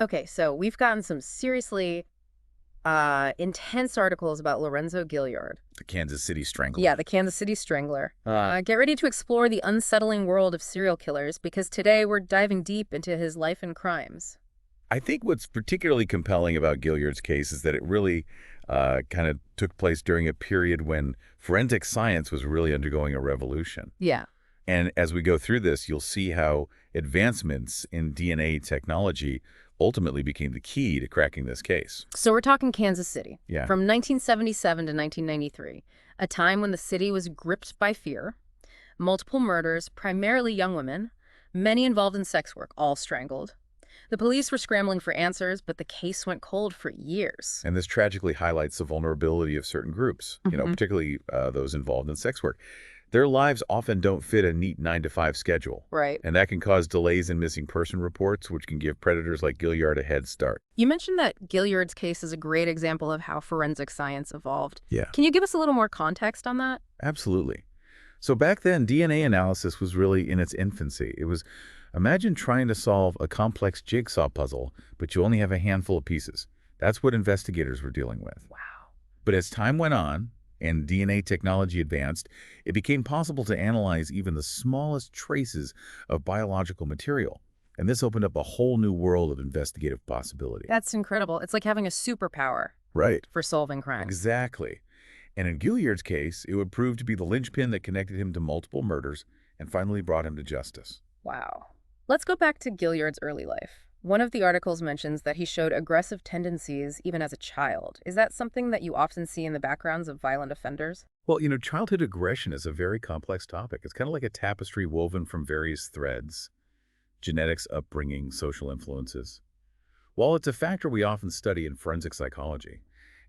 Okay, so we've gotten some seriously intense articles about Lorenzo Gilyard. The Kansas City Yeah, Strangler. the Kansas City Strangler. Get ready to explore the unsettling world of serial killers because today we're diving deep into his life and crimes. I think what's particularly compelling about Gilyard's case is that it really kind of took place during a period when forensic science was really undergoing a revolution. Yeah. And as we go through this, you'll see how advancements in DNA technology ultimately became the key to cracking this case. So we're talking Kansas City, Yeah. from 1977 to 1993, a time when the city was gripped by fear, multiple murders, primarily young women, many involved in sex work, all strangled. The police were scrambling for answers, but the case went cold for years. And this tragically highlights the vulnerability of certain groups, particularly those involved in sex work. Their lives often don't fit a neat 9-to-5 schedule, Right. and that can cause delays in missing person reports, which can give predators like Gilyard a head start. You mentioned that Gilyard's case is a great example of how forensic science evolved. Yeah, Can you give us a little more context on that? absolutely. So back then, DNA analysis was really in its infancy. Imagine trying to solve a complex jigsaw puzzle, but you only have a handful of pieces. That's what investigators were dealing with. Wow. But as time went on and DNA technology advanced, it became possible to analyze even the smallest traces of biological material. And this opened up a whole new world of investigative possibility. That's incredible. It's like having a superpower Right. for solving crimes. Exactly. And in Gilyard's case, it would prove to be the linchpin that connected him to multiple murders and finally brought him to justice. Wow. Let's go back to Gilyard's early life. One of the articles mentions that he showed aggressive tendencies even as a child. Is that something that you often see in the backgrounds of violent offenders? Well, childhood aggression is a very complex topic. It's kind of like a tapestry woven from various threads: genetics, upbringing, social influences. While it's a factor we often study in forensic psychology,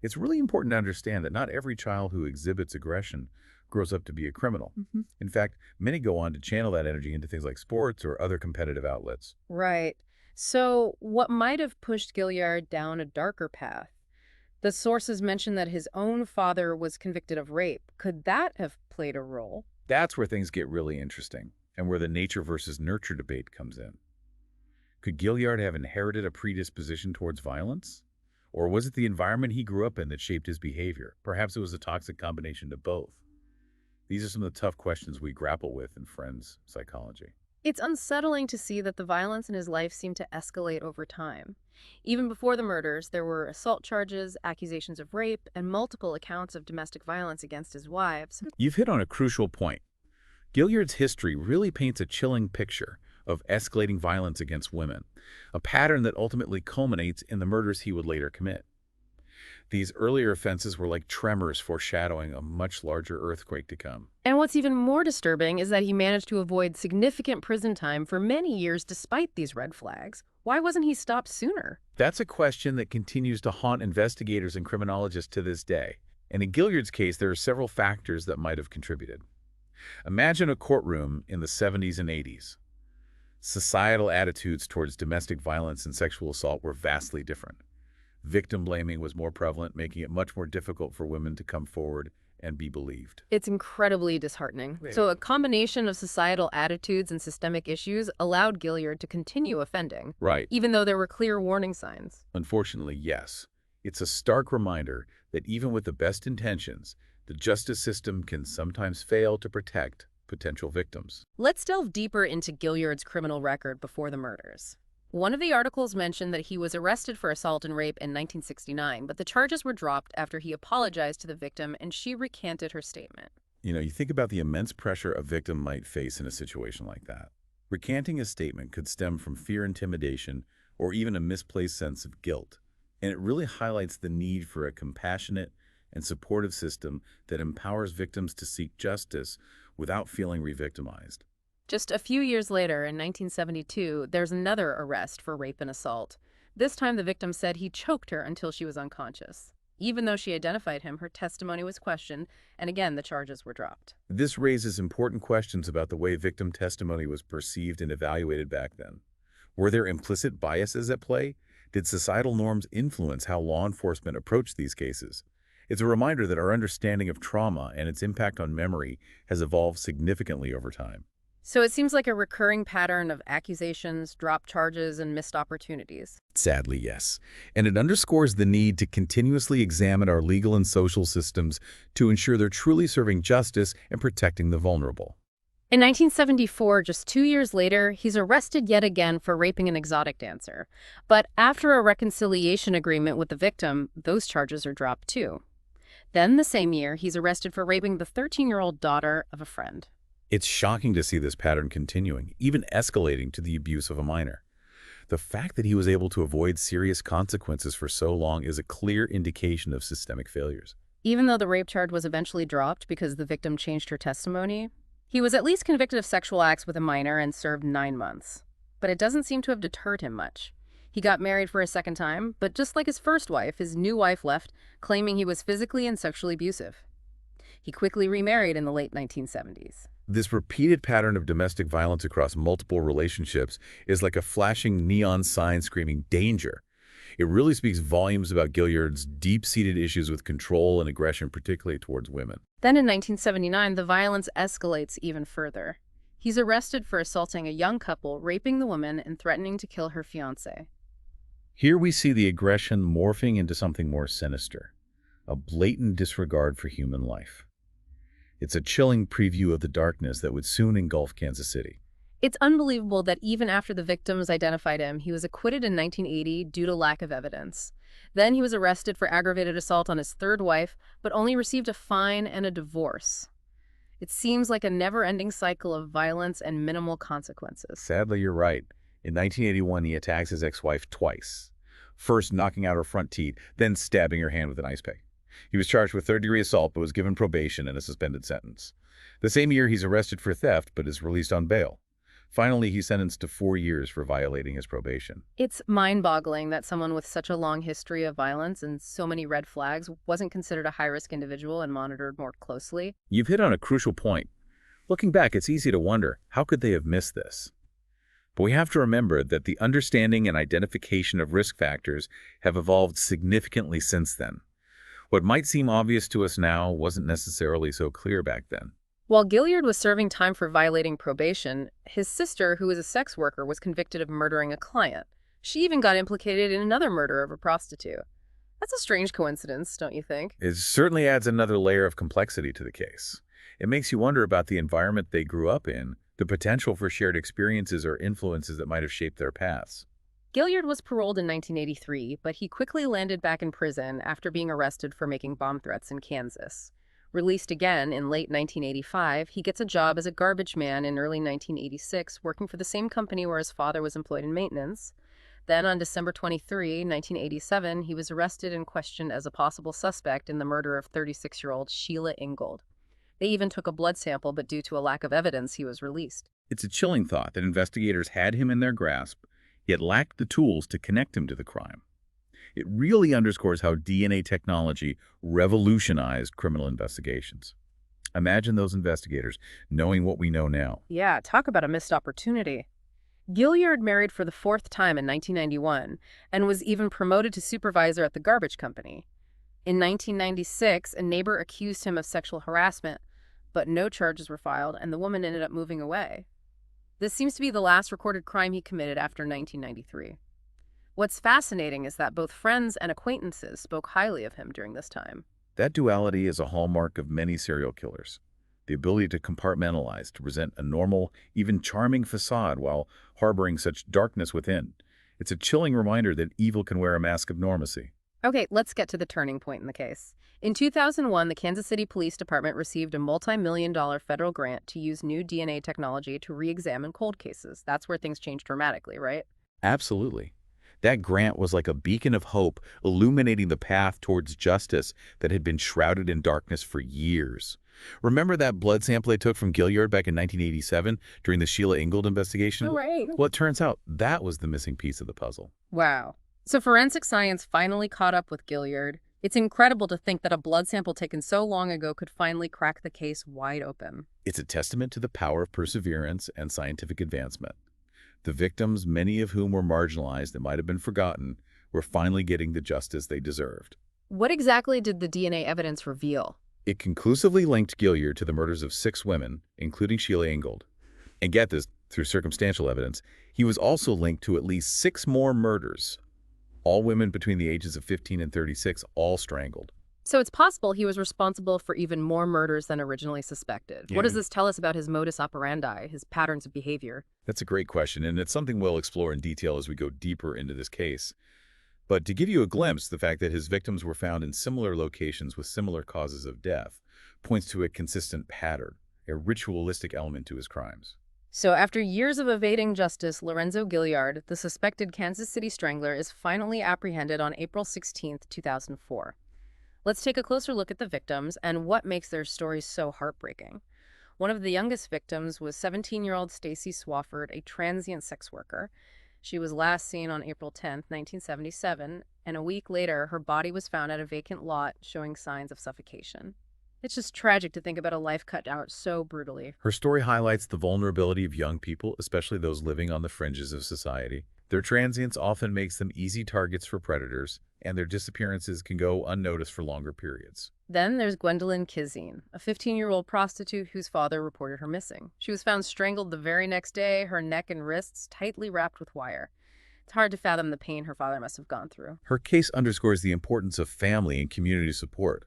it's really important to understand that not every child who exhibits aggression grows up to be a criminal. Hmm. In fact, many go on to channel that energy into things like sports or other competitive outlets. Right. So, what might have pushed Gilyard down a darker path? The sources mention that his own father was convicted of rape. Could that have played a role? That's where things get really interesting and where the nature versus nurture debate comes in. Could Gilyard have inherited a predisposition towards violence? Or was it the environment he grew up in that shaped his behavior? Perhaps it was a toxic combination of both. These are some of the tough questions we grapple with in friends psychology. It's unsettling to see that the violence in his life seemed to escalate over time. Even before the murders, there were assault charges, accusations of rape, and multiple accounts of domestic violence against his wives. You've hit on a crucial point. Gilyard's history really paints a chilling picture of escalating violence against women, a pattern that ultimately culminates in the murders he would later commit. These earlier offenses were like tremors foreshadowing a much larger earthquake to come. And what's even more disturbing is that he managed to avoid significant prison time for many years despite these red flags. Why wasn't he stopped sooner? That's a question that continues to haunt investigators and criminologists to this day. And in Gilyard's case, there are several factors that might have contributed. Imagine a courtroom in the 70s and 80s. Societal attitudes towards domestic violence and sexual assault were vastly different. Victim blaming was more prevalent, making it much more difficult for women to come forward and be believed. It's incredibly disheartening. Right. So, a combination of societal attitudes and systemic issues allowed Gilyard to continue offending, Right. even though there were clear warning signs. Unfortunately, yes. It's a stark reminder that even with the best intentions, the justice system can sometimes fail to protect potential victims. Let's delve deeper into Gilyard's criminal record before the murders. One of the articles mentioned that he was arrested for assault and rape in 1969, but the charges were dropped after he apologized to the victim and she recanted her statement. You think about the immense pressure a victim might face in a situation like that. Recanting a statement could stem from fear, intimidation, or even a misplaced sense of guilt. And it really highlights the need for a compassionate and supportive system that empowers victims to seek justice without feeling re-victimized. Just a few years later, in 1972, there's another arrest for rape and assault. This time, the victim said he choked her until she was unconscious. Even though she identified him, her testimony was questioned, and again, the charges were dropped. This raises important questions about the way victim testimony was perceived and evaluated back then. Were there implicit biases at play? Did societal norms influence how law enforcement approached these cases? It's a reminder that our understanding of trauma and its impact on memory has evolved significantly over time. So it seems like a recurring pattern of accusations, dropped charges, and missed opportunities. Sadly, yes. And it underscores the need to continuously examine our legal and social systems to ensure they're truly serving justice and protecting the vulnerable. In 1974, just 2 years later, he's arrested yet again for raping an exotic dancer. But after a reconciliation agreement with the victim, those charges are dropped too. Then the same year, he's arrested for raping the 13-year-old daughter of a friend. It's shocking to see this pattern continuing, even escalating to the abuse of a minor. The fact that he was able to avoid serious consequences for so long is a clear indication of systemic failures. Even though the rape charge was eventually dropped because the victim changed her testimony, he was at least convicted of sexual acts with a minor and served 9 months. But it doesn't seem to have deterred him much. He got married for a second time, but just like his first wife, his new wife left, claiming he was physically and sexually abusive. He quickly remarried in the late 1970s. This repeated pattern of domestic violence across multiple relationships is like a flashing neon sign screaming danger. It really speaks volumes about Gilyard's deep-seated issues with control and aggression, particularly towards women. Then in 1979, the violence escalates even further. He's arrested for assaulting a young couple, raping the woman, and threatening to kill her fiancé. Here we see the aggression morphing into something more sinister, a blatant disregard for human life. It's a chilling preview of the darkness that would soon engulf Kansas City. It's unbelievable that even after the victims identified him, he was acquitted in 1980 due to lack of evidence. Then he was arrested for aggravated assault on his third wife, but only received a fine and a divorce. It seems like a never-ending cycle of violence and minimal consequences. Sadly, you're right. In 1981, he attacks his ex-wife twice. First knocking out her front teeth, then stabbing her hand with an ice pick. He was charged with third-degree assault but was given probation and a suspended sentence. The same year, he's arrested for theft but is released on bail. Finally, he's sentenced to 4 years for violating his probation. It's mind-boggling that someone with such a long history of violence and so many red flags wasn't considered a high-risk individual and monitored more closely. You've hit on a crucial point. Looking back, it's easy to wonder, how could they have missed this? But we have to remember that the understanding and identification of risk factors have evolved significantly since then. What might seem obvious to us now wasn't necessarily so clear back then. While Gilyard was serving time for violating probation, his sister, who was a sex worker, was convicted of murdering a client. She even got implicated in another murder of a prostitute. That's a strange coincidence, don't you think? It certainly adds another layer of complexity to the case. It makes you wonder about the environment they grew up in, the potential for shared experiences or influences that might have shaped their paths. Gilyard was paroled in 1983, but he quickly landed back in prison after being arrested for making bomb threats in Kansas. Released again in late 1985, he gets a job as a garbage man in early 1986, working for the same company where his father was employed in maintenance. Then on December 23, 1987, he was arrested and questioned as a possible suspect in the murder of 36-year-old Sheila Ingold. They even took a blood sample, but due to a lack of evidence, he was released. It's a chilling thought that investigators had him in their grasp, yet lacked the tools to connect him to the crime. It really underscores how DNA technology revolutionized criminal investigations. Imagine those investigators knowing what we know now. Yeah, talk about a missed opportunity. Gilyard married for the 4th time in 1991 and was even promoted to supervisor at the garbage company. In 1996, a neighbor accused him of sexual harassment, but no charges were filed, and the woman ended up moving away. This seems to be the last recorded crime he committed after 1993. What's fascinating is that both friends and acquaintances spoke highly of him during this time. That duality is a hallmark of many serial killers. The ability to compartmentalize, to present a normal, even charming facade while harboring such darkness within. It's a chilling reminder that evil can wear a mask of normacy. Okay, let's get to the turning point in the case. In 2001, the Kansas City Police Department received a multi-million-dollar federal grant to use new DNA technology to re-examine cold cases. That's where things changed dramatically, right? Absolutely. That grant was like a beacon of hope, illuminating the path towards justice that had been shrouded in darkness for years. Remember that blood sample they took from Gilyard back in 1987 during the Sheila Ingold investigation? Oh, right. Well, it turns out that was the missing piece of the puzzle. Wow. So forensic science finally caught up with Gilyard. It's incredible to think that a blood sample taken so long ago could finally crack the case wide open. It's a testament to the power of perseverance and scientific advancement. The victims, many of whom were marginalized and might have been forgotten, were finally getting the justice they deserved. What exactly did the DNA evidence reveal? It conclusively linked Gilyard to the murders of 6 women, including Sheila Ingold. And get this, through circumstantial evidence, he was also linked to at least 6 more murders, all women between the ages of 15 and 36, all strangled. So it's possible he was responsible for even more murders than originally suspected. What Yeah. does this tell us about his modus operandi, his patterns of behavior? That's a great question, and it's something we'll explore in detail as we go deeper into this case. But to give you a glimpse, the fact that his victims were found in similar locations with similar causes of death points to a consistent pattern, a ritualistic element to his crimes. So after years of evading justice, Lorenzo Gilyard, the suspected Kansas City Strangler, is finally apprehended on April 16, 2004. Let's take a closer look at the victims and what makes their stories so heartbreaking. One of the youngest victims was 17-year-old Stacy Swafford, a transient sex worker. She was last seen on April 10, 1977, and a week later, her body was found at a vacant lot showing signs of suffocation. It's just tragic to think about a life cut out so brutally. Her story highlights the vulnerability of young people, especially those living on the fringes of society. Their transience often makes them easy targets for predators, and their disappearances can go unnoticed for longer periods. Then there's Gwendolyn Kizine, a 15-year-old prostitute whose father reported her missing. She was found strangled the very next day, her neck and wrists tightly wrapped with wire. It's hard to fathom the pain her father must have gone through. Her case underscores the importance of family and community support.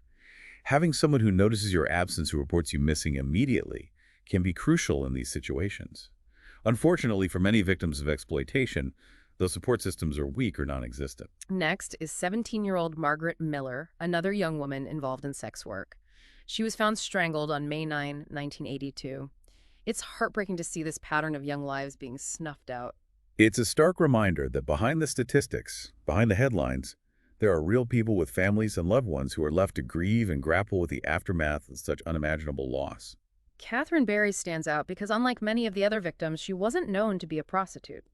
Having someone who notices your absence who reports you missing immediately can be crucial in these situations. Unfortunately, for many victims of exploitation, those support systems are weak or non-existent. Next is 17-year-old Margaret Miller, another young woman involved in sex work. She was found strangled on May 9, 1982. It's heartbreaking to see this pattern of young lives being snuffed out. It's a stark reminder that behind the statistics, behind the headlines, there are real people with families and loved ones who are left to grieve and grapple with the aftermath of such unimaginable loss. Catherine Berry stands out because unlike many of the other victims, she wasn't known to be a prostitute.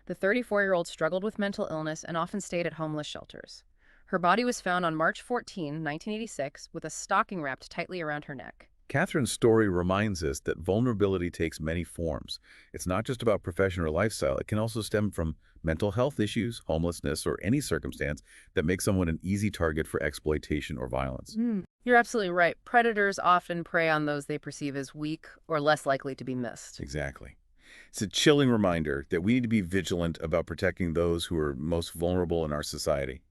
The 34-year-old struggled with mental illness and often stayed at homeless shelters. Her body was found on March 14, 1986, with a stocking wrapped tightly around her neck. Catherine's story reminds us that vulnerability takes many forms. It's not just about profession or lifestyle. It can also stem from mental health issues, homelessness, or any circumstance that makes someone an easy target for exploitation or violence. You're absolutely right. Predators often prey on those they perceive as weak or less likely to be missed. Exactly. It's a chilling reminder that we need to be vigilant about protecting those who are most vulnerable in our society.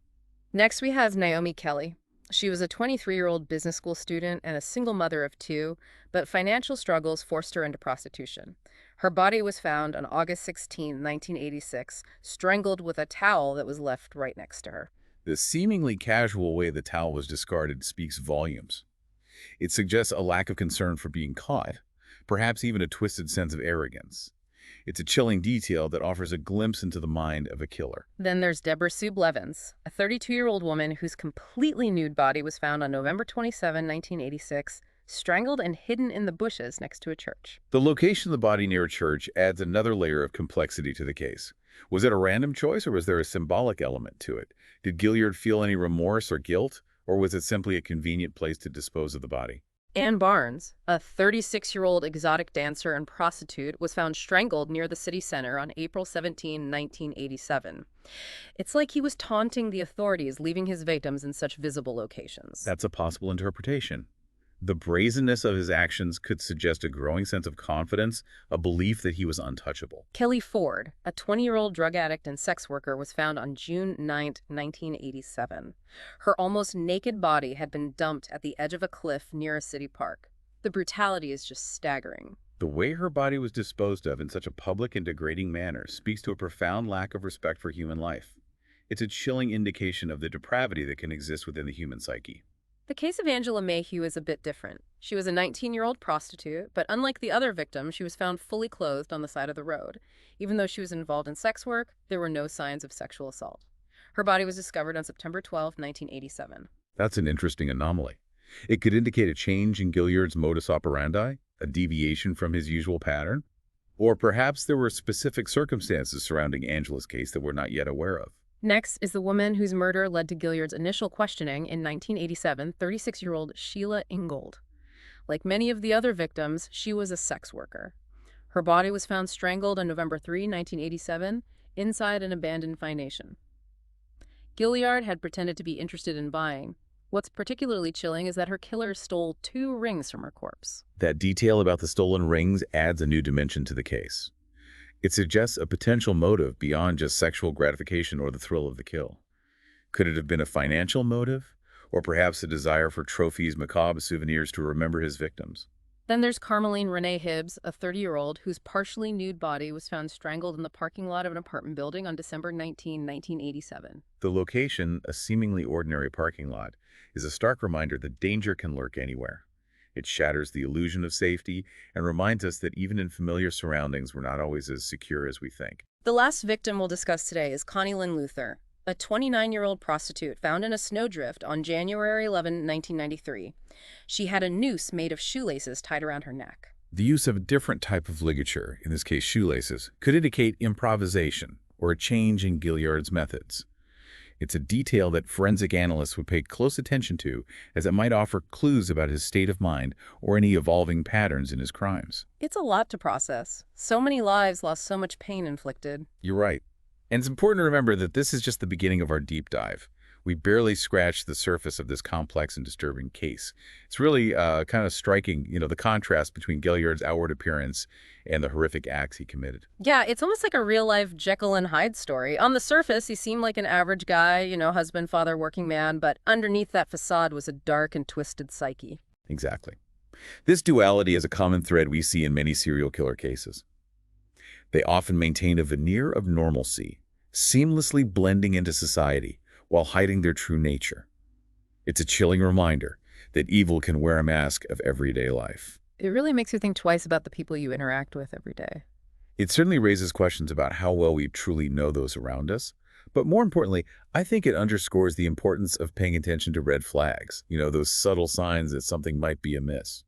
Next, we have Naomi Kelly. She was a 23-year-old business school student and a single mother of 2, but financial struggles forced her into prostitution. Her body was found on August 16, 1986, strangled with a towel that was left right next to her. The seemingly casual way the towel was discarded speaks volumes. It suggests a lack of concern for being caught, perhaps even a twisted sense of arrogance. It's a chilling detail that offers a glimpse into the mind of a killer. Then there's Deborah Sue Blevins, a 32-year-old woman whose completely nude body was found on November 27, 1986, strangled and hidden in the bushes next to a church. The location of the body near a church adds another layer of complexity to the case. Was it a random choice or was there a symbolic element to it? Did Gilyard feel any remorse or guilt, or was it simply a convenient place to dispose of the body? Ann Barnes, a 36-year-old exotic dancer and prostitute, was found strangled near the city center on April 17, 1987. It's like he was taunting the authorities, leaving his victims in such visible locations. That's a possible interpretation. The brazenness of his actions could suggest a growing sense of confidence, a belief that he was untouchable. Kelly Ford, a 20-year-old drug addict and sex worker, was found on June 9, 1987. Her almost naked body had been dumped at the edge of a cliff near a city park. The brutality is just staggering. The way her body was disposed of in such a public and degrading manner speaks to a profound lack of respect for human life. It's a chilling indication of the depravity that can exist within the human psyche. The case of Angela Mayhew is a bit different. She was a 19-year-old prostitute, but unlike the other victims, she was found fully clothed on the side of the road. Even though she was involved in sex work, there were no signs of sexual assault. Her body was discovered on September 12, 1987. That's an interesting anomaly. It could indicate a change in Gilyard's modus operandi, a deviation from his usual pattern, or perhaps there were specific circumstances surrounding Angela's case that we're not yet aware of. Next is the woman whose murder led to Gilyard's initial questioning in 1987, 36-year-old Sheila Ingold. Like many of the other victims, she was a sex worker. Her body was found strangled on November 3, 1987, inside an abandoned Fine Nation. Gilyard had pretended to be interested in buying, What's particularly chilling is that her killer stole 2 rings from her corpse. That detail about the stolen rings adds a new dimension to the case. It suggests a potential motive beyond just sexual gratification or the thrill of the kill. Could it have been a financial motive? Or perhaps a desire for trophies, macabre souvenirs to remember his victims? Then there's Carmeline Renee Hibbs, a 30-year-old whose partially nude body was found strangled in the parking lot of an apartment building on December 19, 1987. The location, a seemingly ordinary parking lot, is a stark reminder that danger can lurk anywhere. It shatters the illusion of safety and reminds us that even in familiar surroundings, we're not always as secure as we think. The last victim we'll discuss today is Connie Lynn Luther, a 29-year-old prostitute found in a snowdrift on January 11, 1993. She had a noose made of shoelaces tied around her neck. The use of a different type of ligature, in this case shoelaces, could indicate improvisation or a change in Gilyard's methods. It's a detail that forensic analysts would pay close attention to, as it might offer clues about his state of mind or any evolving patterns in his crimes. It's a lot to process. So many lives lost, so much pain inflicted. You're right. And it's important to remember that this is just the beginning of our deep dive. We barely scratched the surface of this complex and disturbing case. It's really kind of striking, the contrast between Gilyard's outward appearance and the horrific acts he committed. Yeah, it's almost like a real-life Jekyll and Hyde story. On the surface, he seemed like an average guy, husband, father, working man, but underneath that facade was a dark and twisted psyche. Exactly. This duality is a common thread we see in many serial killer cases. They often maintain a veneer of normalcy, seamlessly blending into society while hiding their true nature. It's a chilling reminder that evil can wear a mask of everyday life. It really makes you think twice about the people you interact with every day. It certainly raises questions about how well we truly know those around us. But more importantly, I think it underscores the importance of paying attention to red flags, those subtle signs that something might be amiss.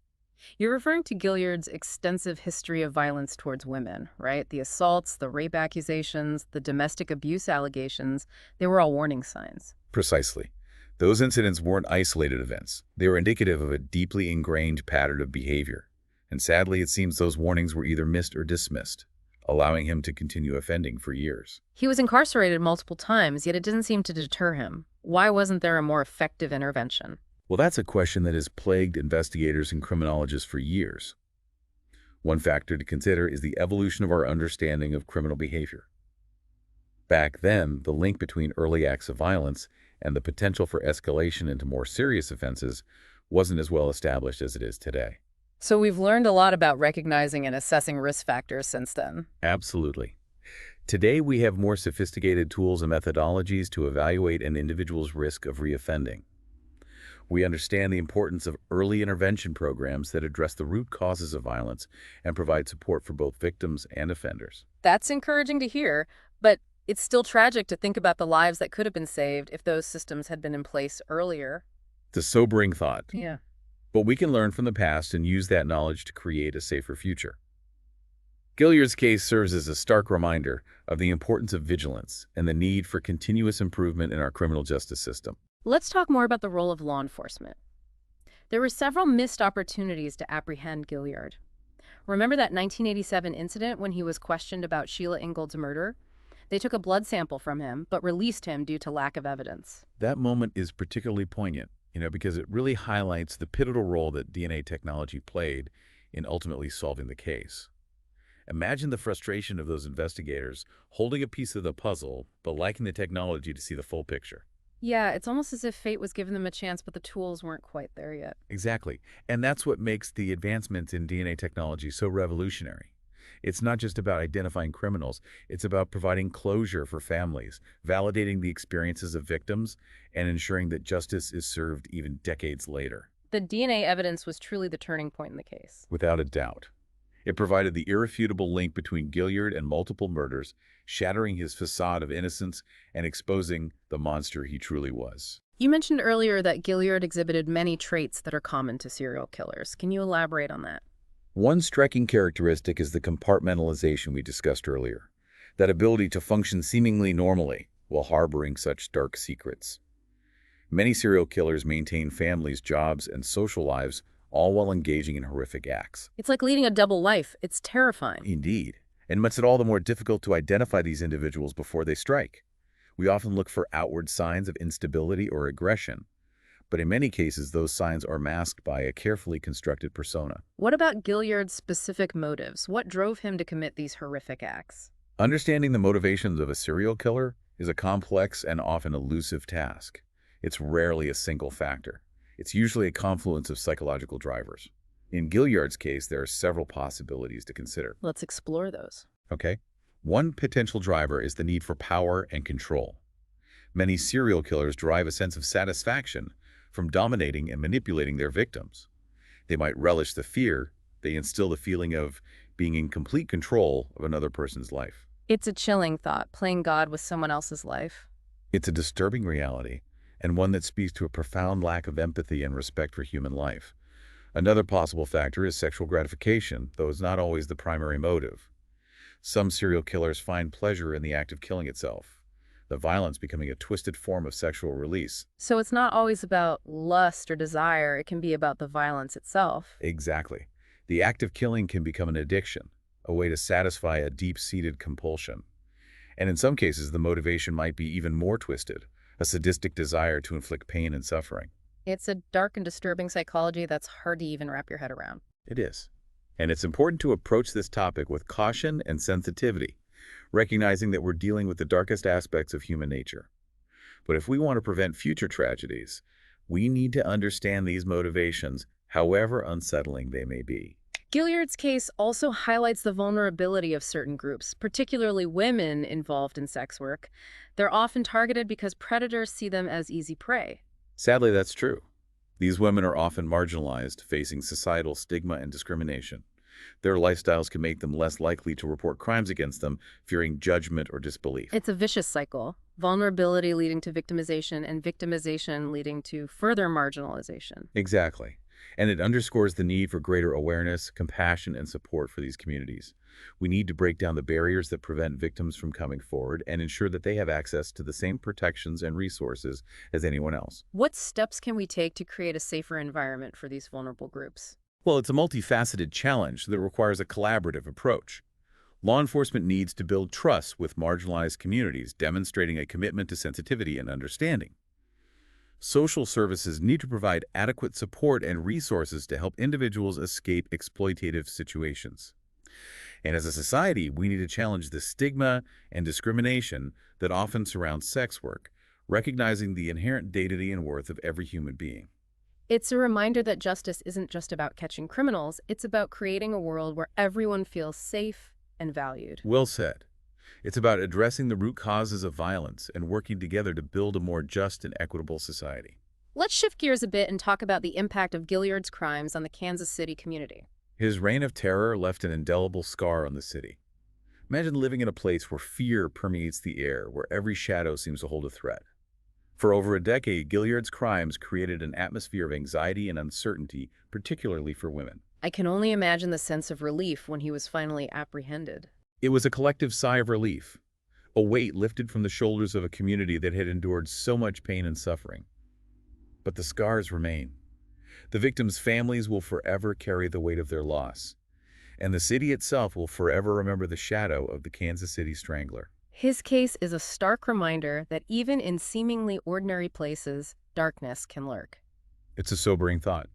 You're referring to Gilyard's extensive history of violence towards women, right? The assaults, the rape accusations, the domestic abuse allegations, they were all warning signs. Precisely. Those incidents weren't isolated events. They were indicative of a deeply ingrained pattern of behavior. And sadly, it seems those warnings were either missed or dismissed, allowing him to continue offending for years. He was incarcerated multiple times, yet it didn't seem to deter him. Why wasn't there a more effective intervention? Well, that's a question that has plagued investigators and criminologists for years. One factor to consider is the evolution of our understanding of criminal behavior. Back then, the link between early acts of violence and the potential for escalation into more serious offenses wasn't as well established as it is today. So we've learned a lot about recognizing and assessing risk factors since then. Absolutely. Today, we have more sophisticated tools and methodologies to evaluate an individual's risk of reoffending. We understand the importance of early intervention programs that address the root causes of violence and provide support for both victims and offenders. That's encouraging to hear, but it's still tragic to think about the lives that could have been saved if those systems had been in place earlier. It's a sobering thought. Yeah. But we can learn from the past and use that knowledge to create a safer future. Gilyard's case serves as a stark reminder of the importance of vigilance and the need for continuous improvement in our criminal justice system. Let's talk more about the role of law enforcement. There were several missed opportunities to apprehend Gilyard. Remember that 1987 incident when he was questioned about Sheila Ingold's murder? They took a blood sample from him, but released him due to lack of evidence. That moment is particularly poignant, because it really highlights the pivotal role that DNA technology played in ultimately solving the case. Imagine the frustration of those investigators holding a piece of the puzzle, but lacking the technology to see the full picture. Yeah, it's almost as if fate was giving them a chance, but the tools weren't quite there yet. Exactly. And that's what makes the advancements in DNA technology so revolutionary. It's not just about identifying criminals. It's about providing closure for families, validating the experiences of victims, and ensuring that justice is served even decades later. The DNA evidence was truly the turning point in the case. Without a doubt. It provided the irrefutable link between Gilyard and multiple murders, shattering his facade of innocence and exposing the monster he truly was. You mentioned earlier that Gilyard exhibited many traits that are common to serial killers. Can you elaborate on that? One striking characteristic is the compartmentalization we discussed earlier, that ability to function seemingly normally while harboring such dark secrets. Many serial killers maintain families, jobs, and social lives, all while engaging in horrific acts. It's like leading a double life. It's terrifying. Indeed, and makes it all the more difficult to identify these individuals before they strike. We often look for outward signs of instability or aggression, but in many cases those signs are masked by a carefully constructed persona. What about Gilyard's specific motives? What drove him to commit these horrific acts? Understanding the motivations of a serial killer is a complex and often elusive task. It's rarely a single factor. It's usually a confluence of psychological drivers. In Gilyard's case, there are several possibilities to consider. Let's explore those. Okay? One potential driver is the need for power and control. Many serial killers derive a sense of satisfaction from dominating and manipulating their victims. They might relish the fear, they instill the feeling of being in complete control of another person's life. It's a chilling thought, playing God with someone else's life. It's a disturbing reality, and one that speaks to a profound lack of empathy and respect for human life. Another possible factor is sexual gratification, though it's not always the primary motive. Some serial killers find pleasure in the act of killing itself, the violence becoming a twisted form of sexual release. So it's not always about lust or desire, it can be about the violence itself. Exactly. The act of killing can become an addiction, a way to satisfy a deep-seated compulsion. And in some cases, the motivation might be even more twisted, a sadistic desire to inflict pain and suffering. It's a dark and disturbing psychology that's hard to even wrap your head around. It is. And it's important to approach this topic with caution and sensitivity, recognizing that we're dealing with the darkest aspects of human nature. But if we want to prevent future tragedies, we need to understand these motivations, however unsettling they may be. Gilyard's case also highlights the vulnerability of certain groups, particularly women involved in sex work. They're often targeted because predators see them as easy prey. Sadly, that's true. These women are often marginalized, facing societal stigma and discrimination. Their lifestyles can make them less likely to report crimes against them, fearing judgment or disbelief. It's a vicious cycle, vulnerability leading to victimization and victimization leading to further marginalization. Exactly. And it underscores the need for greater awareness, compassion, and support for these communities. We need to break down the barriers that prevent victims from coming forward and ensure that they have access to the same protections and resources as anyone else. What steps can we take to create a safer environment for these vulnerable groups? Well, it's a multifaceted challenge that requires a collaborative approach. Law enforcement needs to build trust with marginalized communities, demonstrating a commitment to sensitivity and understanding. Social services need to provide adequate support and resources to help individuals escape exploitative situations. And as a society, we need to challenge the stigma and discrimination that often surrounds sex work, recognizing the inherent dignity and worth of every human being. It's a reminder that justice isn't just about catching criminals, it's about creating a world where everyone feels safe and valued. Well said. It's about addressing the root causes of violence and working together to build a more just and equitable society. Let's shift gears a bit and talk about the impact of Gilyard's crimes on the Kansas City community. His reign of terror left an indelible scar on the city. Imagine living in a place where fear permeates the air, where every shadow seems to hold a threat. For over a decade, Gilyard's crimes created an atmosphere of anxiety and uncertainty, particularly for women. I can only imagine the sense of relief when he was finally apprehended. It was a collective sigh of relief, a weight lifted from the shoulders of a community that had endured so much pain and suffering. But the scars remain. The victims' families will forever carry the weight of their loss, and the city itself will forever remember the shadow of the Kansas City Strangler. His case is a stark reminder that even in seemingly ordinary places, darkness can lurk. It's a sobering thought,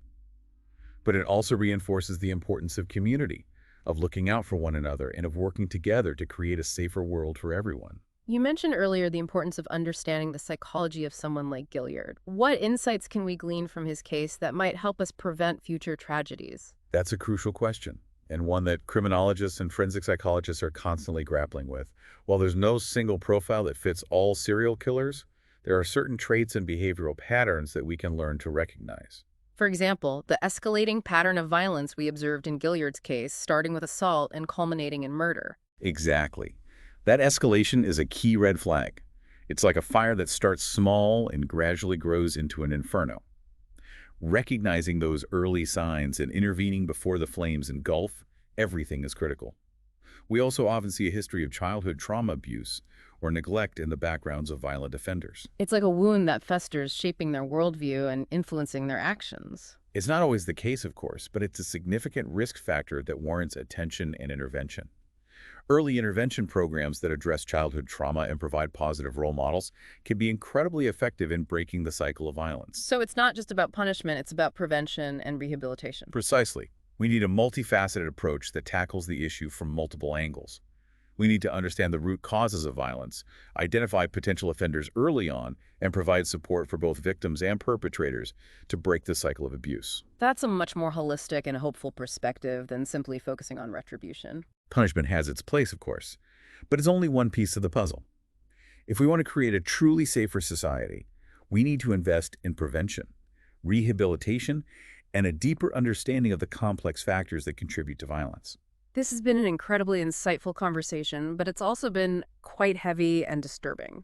but it also reinforces the importance of community, of looking out for one another, and of working together to create a safer world for everyone. You mentioned earlier the importance of understanding the psychology of someone like Gilyard. What insights can we glean from his case that might help us prevent future tragedies? That's a crucial question, and one that criminologists and forensic psychologists are constantly grappling with. While there's no single profile that fits all serial killers, there are certain traits and behavioral patterns that we can learn to recognize. For example, the escalating pattern of violence we observed in Gilyard's case, starting with assault and culminating in murder. Exactly. That escalation is a key red flag. It's like a fire that starts small and gradually grows into an inferno. Recognizing those early signs and intervening before the flames engulf everything is critical. We also often see a history of childhood trauma abuse or neglect in the backgrounds of violent offenders. It's like a wound that festers, shaping their worldview and influencing their actions. It's not always the case, of course, but it's a significant risk factor that warrants attention and intervention. Early intervention programs that address childhood trauma and provide positive role models can be incredibly effective in breaking the cycle of violence. So it's not just about punishment, it's about prevention and rehabilitation. Precisely. We need a multifaceted approach that tackles the issue from multiple angles. We need to understand the root causes of violence, identify potential offenders early on, and provide support for both victims and perpetrators to break the cycle of abuse. That's a much more holistic and hopeful perspective than simply focusing on retribution. Punishment has its place, of course, but it's only one piece of the puzzle. If we want to create a truly safer society, we need to invest in prevention, rehabilitation, and a deeper understanding of the complex factors that contribute to violence. This has been an incredibly insightful conversation, but it's also been quite heavy and disturbing.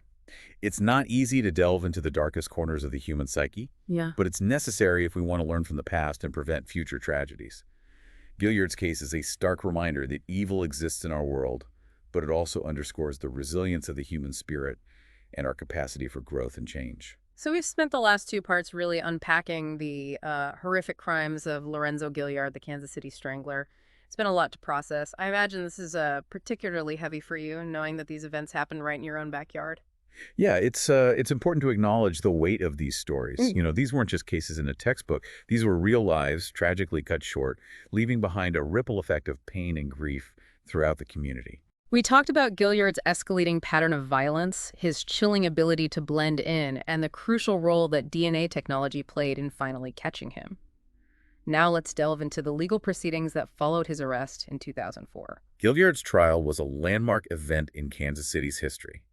It's not easy to delve into the darkest corners of the human psyche, Yeah. but it's necessary if we want to learn from the past and prevent future tragedies. Gilyard's case is a stark reminder that evil exists in our world, but it also underscores the resilience of the human spirit and our capacity for growth and change. So we've spent the last two parts really unpacking the horrific crimes of Lorenzo Gilyard, the Kansas City Strangler. It's been a lot to process. I imagine this is particularly heavy for you, knowing that these events happened right in your own backyard. Yeah, it's important to acknowledge the weight of these stories. These weren't just cases in a textbook. These were real lives, tragically cut short, leaving behind a ripple effect of pain and grief throughout the community. We talked about Gilyard's escalating pattern of violence, his chilling ability to blend in, and the crucial role that DNA technology played in finally catching him. Now let's delve into the legal proceedings that followed his arrest in 2004. Gilyard's trial was a landmark event in Kansas City's history.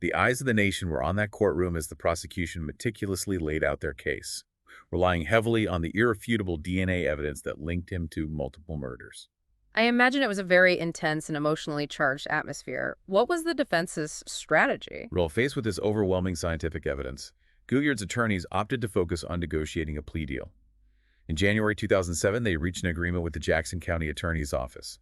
The eyes of the nation were on that courtroom as the prosecution meticulously laid out their case, relying heavily on the irrefutable DNA evidence that linked him to multiple murders. I imagine it was a very intense and emotionally charged atmosphere. What was the defense's strategy? While faced with this overwhelming scientific evidence, Gilyard's attorneys opted to focus on negotiating a plea deal. In January 2007, they reached an agreement with the Jackson County Attorney's Office.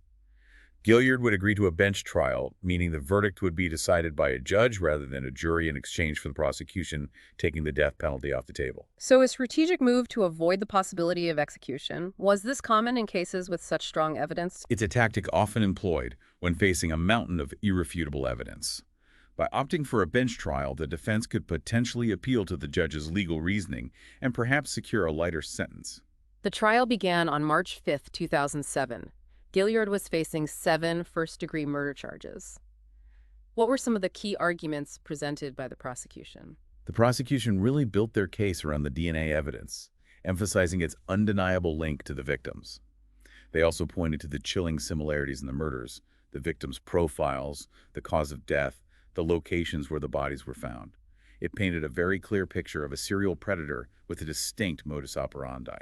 Gilyard would agree to a bench trial, meaning the verdict would be decided by a judge rather than a jury in exchange for the prosecution taking the death penalty off the table. So a strategic move to avoid the possibility of execution. Was this common in cases with such strong evidence? It's a tactic often employed when facing a mountain of irrefutable evidence. By opting for a bench trial, the defense could potentially appeal to the judge's legal reasoning and perhaps secure a lighter sentence. The trial began on March 5, 2007. Gilyard was facing 7 first-degree murder charges. What were some of the key arguments presented by the prosecution? The prosecution really built their case around the DNA evidence, emphasizing its undeniable link to the victims. They also pointed to the chilling similarities in the murders, the victims' profiles, the cause of death, the locations where the bodies were found. It painted a very clear picture of a serial predator with a distinct modus operandi.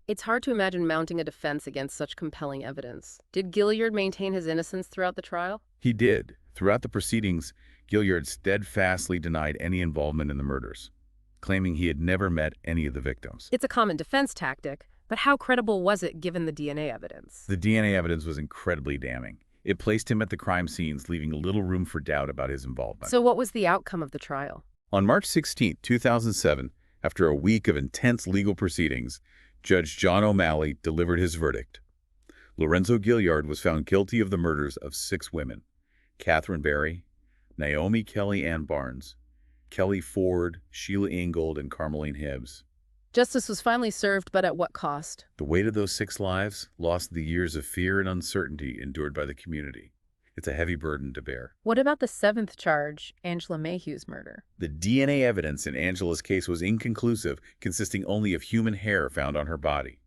It's hard to imagine mounting a defense against such compelling evidence. Did Gilyard maintain his innocence throughout the trial? He did. Throughout the proceedings, Gilyard steadfastly denied any involvement in the murders, claiming he had never met any of the victims. It's a common defense tactic, but how credible was it given the DNA evidence? The DNA evidence was incredibly damning. It placed him at the crime scenes, leaving little room for doubt about his involvement. So what was the outcome of the trial? On March 16, 2007, after a week of intense legal proceedings, Judge John O'Malley delivered his verdict. Lorenzo Gilyard was found guilty of the murders of 6 women: Catherine Berry, Naomi Kelly Ann Barnes, Kelly Ford, Sheila Ingold, and Carmeline Hibbs. Justice was finally served, but at what cost? The weight of those 6 lives lost the years of fear and uncertainty endured by the community. It's a heavy burden to bear. What about the 7th charge, Angela Mayhew's murder? The DNA evidence in Angela's case was inconclusive, consisting only of human hair found on her body.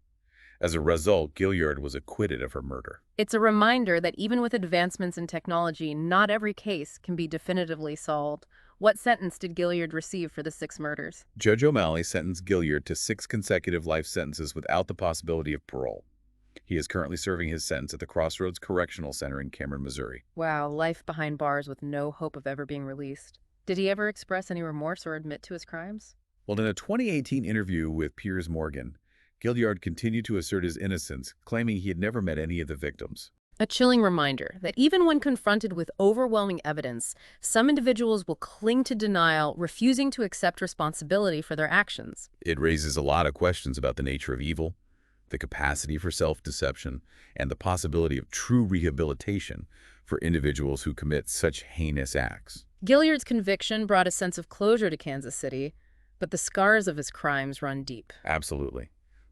As a result, Gilyard was acquitted of her murder. It's a reminder that even with advancements in technology, not every case can be definitively solved. What sentence did Gilyard receive for the 6 murders? Judge O'Malley sentenced Gilyard to 6 consecutive life sentences without the possibility of parole. He is currently serving his sentence at the Crossroads Correctional Center in Cameron, Missouri. Wow, life behind bars with no hope of ever being released. Did he ever express any remorse or admit to his crimes? Well, in a 2018 interview with Piers Morgan, Gilyard continued to assert his innocence, claiming he had never met any of the victims. A chilling reminder that even when confronted with overwhelming evidence, some individuals will cling to denial, refusing to accept responsibility for their actions. It raises a lot of questions about the nature of evil, the capacity for self-deception, and the possibility of true rehabilitation for individuals who commit such heinous acts. Gilyard's conviction brought a sense of closure to Kansas City, but the scars of his crimes run deep. Absolutely.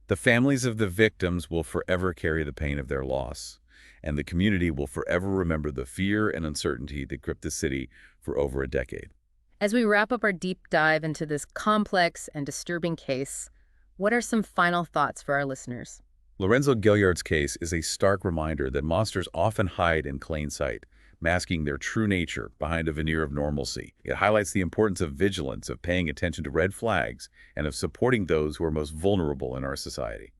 The families of the victims will forever carry the pain of their loss, and the community will forever remember the fear and uncertainty that gripped the city for over a decade. As we wrap up our deep dive into this complex and disturbing case, what are some final thoughts for our listeners? Lorenzo Gilyard's case is a stark reminder that monsters often hide in plain sight, masking their true nature behind a veneer of normalcy. It highlights the importance of vigilance, of paying attention to red flags, and of supporting those who are most vulnerable in our society.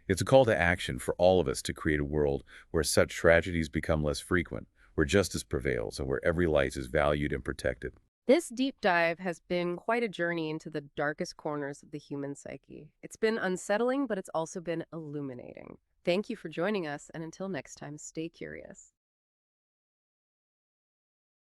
It's a call to action for all of us to create a world where such tragedies become less frequent, where justice prevails, and where every life is valued and protected. This deep dive has been quite a journey into the darkest corners of the human psyche. It's been unsettling, but it's also been illuminating. Thank you for joining us, and until next time, stay curious.